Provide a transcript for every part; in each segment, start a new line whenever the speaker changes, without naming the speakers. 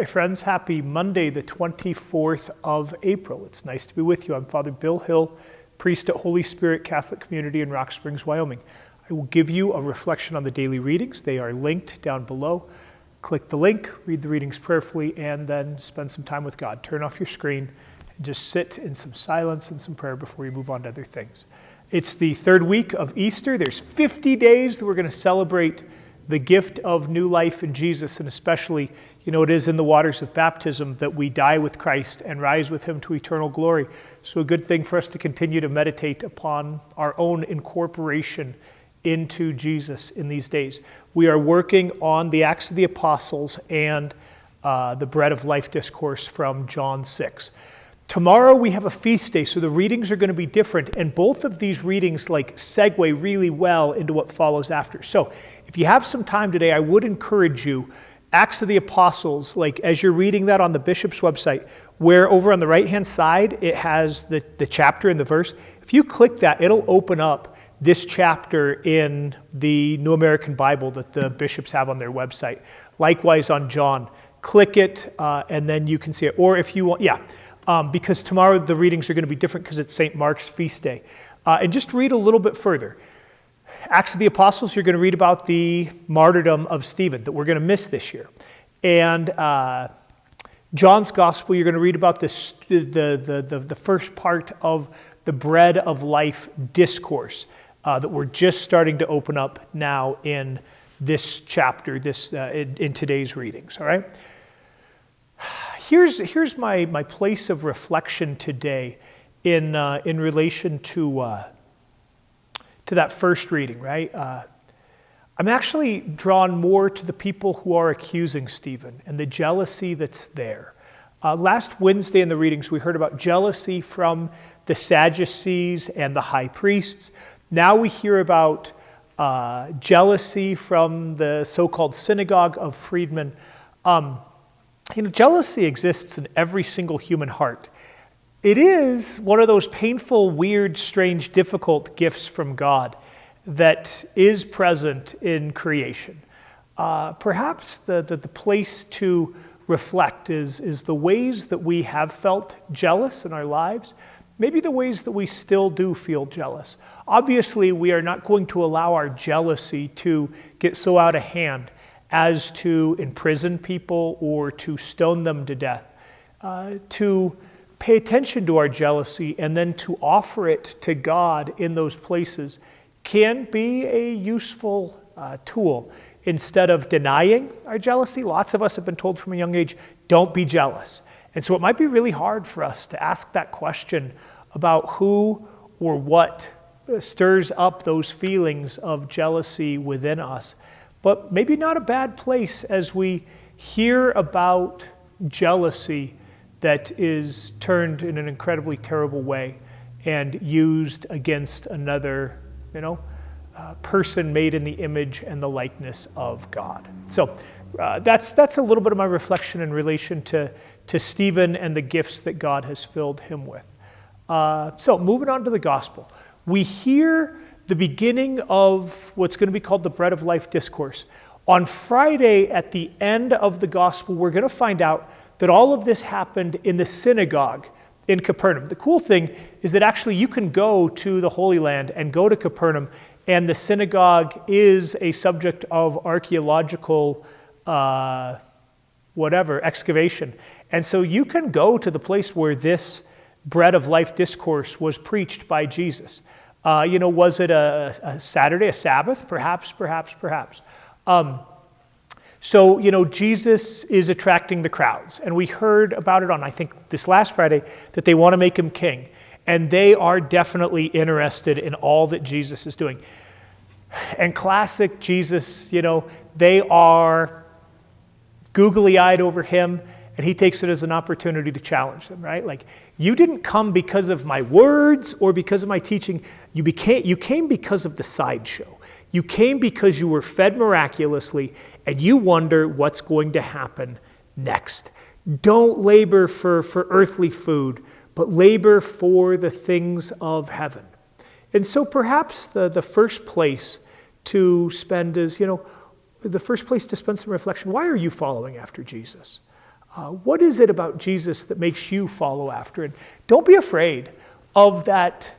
Hi friends, happy Monday, the 24th of April. It's nice to be with you. I'm Father Bill Hill, priest at Holy Spirit Catholic Community in Rock Springs, Wyoming. I will give you a reflection on the daily readings. They are linked down below. Click the link, read the readings prayerfully, and then spend some time with God. Turn off your screen and just sit in some silence and some prayer before you move on to other things. It's the third week of Easter. There's 50 days that we're going to celebrate the gift of new life in Jesus, and especially, it is in the waters of baptism that we die with Christ and rise with him to eternal glory. So a good thing for us to continue to meditate upon our own incorporation into Jesus in these days. We are working on the Acts of the Apostles and the Bread of Life discourse from John 6. Tomorrow we have a feast day, so the readings are going to be different, and both of these readings segue really well into what follows after. So if you have some time today, I would encourage you, Acts of the Apostles, as you're reading that on the bishop's website, where over on the right-hand side it has the chapter and the verse. If you click that, it'll open up this chapter in the New American Bible that the bishops have on their website. Likewise on John. Click it, and then you can see it. Or if you want, because tomorrow the readings are going to be different because it's St. Mark's feast day. And just read a little bit further. Acts of the Apostles, you're going to read about the martyrdom of Stephen that we're going to miss this year. And John's Gospel, you're going to read about the first part of the Bread of Life discourse that we're just starting to open up now in this chapter, in today's readings, all right? Here's my place of reflection today in relation to that first reading, right? I'm actually drawn more to the people who are accusing Stephen and the jealousy that's there. Last Wednesday in the readings, we heard about jealousy from the Sadducees and the high priests. Now we hear about jealousy from the so-called synagogue of freedmen. Jealousy exists in every single human heart. It is one of those painful, weird, strange, difficult gifts from God that is present in creation. Perhaps the place to reflect is the ways that we have felt jealous in our lives, maybe the ways that we still do feel jealous. Obviously, we are not going to allow our jealousy to get so out of hand as to imprison people or to stone them to death. To pay attention to our jealousy and then to offer it to God in those places can be a useful tool. Instead of denying our jealousy, lots of us have been told from a young age, don't be jealous. And so it might be really hard for us to ask that question about who or what stirs up those feelings of jealousy within us. But maybe not a bad place as we hear about jealousy that is turned in an incredibly terrible way and used against another, person made in the image and the likeness of God. So that's a little bit of my reflection in relation to Stephen and the gifts that God has filled him with. So moving on to the gospel. We hear the beginning of what's going to be called the Bread of Life discourse. On Friday, at the end of the gospel, we're going to find out that all of this happened in the synagogue in Capernaum. The cool thing is that actually you can go to the Holy Land and go to Capernaum, and the synagogue is a subject of archaeological excavation. And so you can go to the place where this Bread of Life discourse was preached by Jesus. Was it a Saturday, a Sabbath? Perhaps. So, Jesus is attracting the crowds. And we heard about it on, I think, this last Friday, that they want to make him king. And they are definitely interested in all that Jesus is doing. And classic Jesus, they are googly-eyed over him, and he takes it as an opportunity to challenge them, right? You didn't come because of my words or because of my teaching. You came because of the sideshow. You came because you were fed miraculously, and you wonder what's going to happen next. Don't labor for earthly food, but labor for the things of heaven. And so perhaps the first place to spend is, the first place to spend some reflection. Why are you following after Jesus? What is it about Jesus that makes you follow after? And don't be afraid of that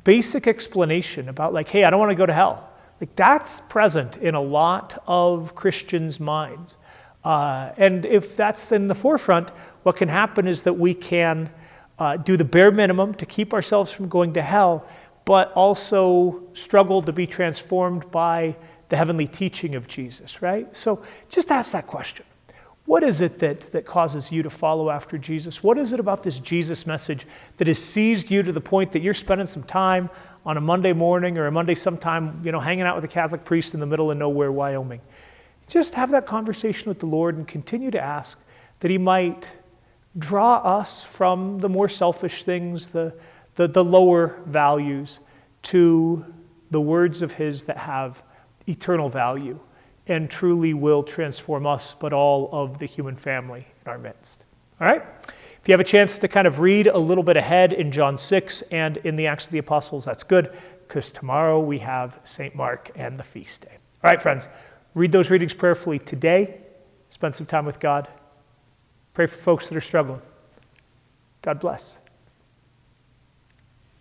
basic explanation about like, hey, I don't want to go to hell. Like that's present in a lot of Christians' minds. And if that's in the forefront, what can happen is that we can do the bare minimum to keep ourselves from going to hell, but also struggle to be transformed by the heavenly teaching of Jesus, right? So just ask that question. What is it that causes you to follow after Jesus? What is it about this Jesus message that has seized you to the point that you're spending some time on a Monday morning or a Monday sometime, hanging out with a Catholic priest in the middle of nowhere, Wyoming? Just have that conversation with the Lord and continue to ask that he might draw us from the more selfish things, the lower values, to the words of his that have eternal value and truly will transform us, but all of the human family in our midst. All right? If you have a chance to kind of read a little bit ahead in John 6 and in the Acts of the Apostles, that's good, because tomorrow we have St. Mark and the feast day. All right, friends, read those readings prayerfully today. Spend some time with God. Pray for folks that are struggling. God bless.